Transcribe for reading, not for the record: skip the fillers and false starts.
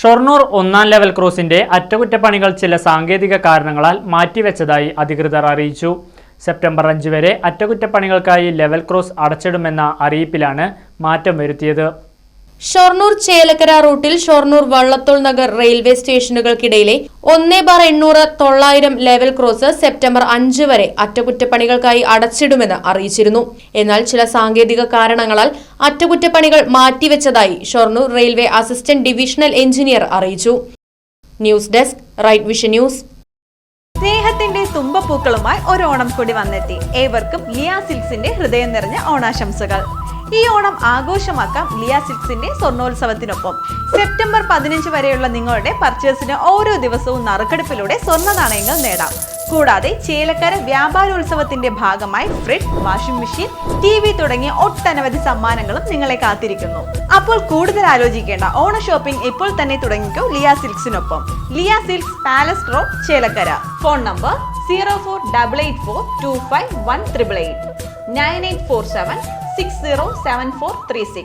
ഷൊർണൂർ ഒന്നാം ലെവൽ ക്രോസിന്റെ അറ്റകുറ്റപ്പണികൾ ചില സാങ്കേതിക കാരണങ്ങളാൽ മാറ്റിവെച്ചതായി അധികൃതർ അറിയിച്ചു. സെപ്റ്റംബർ 5 വരെ അറ്റകുറ്റപ്പണികൾക്കായി ലെവൽ ക്രോസ് അടച്ചിടുമെന്ന അറിയിപ്പിലാണ് മാറ്റം വരുത്തിയത്. ഷൊർണൂർ ചേലക്കര റൂട്ടിൽ ഷൊർണൂർ വള്ളത്തോൾ നഗർ റെയിൽവേ സ്റ്റേഷനുകൾക്കിടയിലെ 1/800-900 ലെവൽ ക്രോസ് സെപ്റ്റംബർ 5 വരെ അറ്റകുറ്റപ്പണികൾക്കായി അടച്ചിടുമെന്ന് അറിയിച്ചിരുന്നു. എന്നാൽ ചില സാങ്കേതിക കാരണങ്ങളാൽ അറ്റകുറ്റപ്പണികൾ മാറ്റിവെച്ചതായി Shoranur railway assistant divisional engineer അറിയിച്ചു. News desk right vision news. സ്നേഹത്തിന്റെ തുമ്പപ്പൂക്കളുമായി ഒരു ഓണം കൂടി വന്നെത്തി. ഏവർക്കും ലിയ സിൽക്സിന്റെ ഹൃദയം നിറഞ്ഞ ഓണാശംസകൾ. ഈ ഓണം ആഘോഷമാക്കാം ലിയ സിൽക്സിന്റെ സ്വർണ്ണോത്സവത്തിനൊപ്പം. സെപ്റ്റംബർ 15 വരെയുള്ള നിങ്ങളുടെ പർച്ചേസിന് ഓരോ ദിവസവും നറുക്കെടുപ്പിലൂടെ സ്വർണ്ണ നാണയങ്ങൾ നേടാം. കൂടാതെ ചേലക്കര വ്യാപാരോത്സവത്തിന്റെ ഭാഗമായി ഫ്രിഡ്ജ്, വാഷിംഗ് മെഷീൻ, TV തുടങ്ങിയ ഒട്ടനവധി സമ്മാനങ്ങളും നിങ്ങളെ കാത്തിരിക്കുന്നു. അപ്പോൾ കൂടുതൽ ആലോചിക്കേണ്ട, ഓണ ഷോപ്പിംഗ് ഇപ്പോൾ തന്നെ തുടങ്ങിക്കോ ലിയ സിൽക്സിനൊപ്പം. Liya silks, palace road, Chelakkara. Phone number 0488425188 9847607436.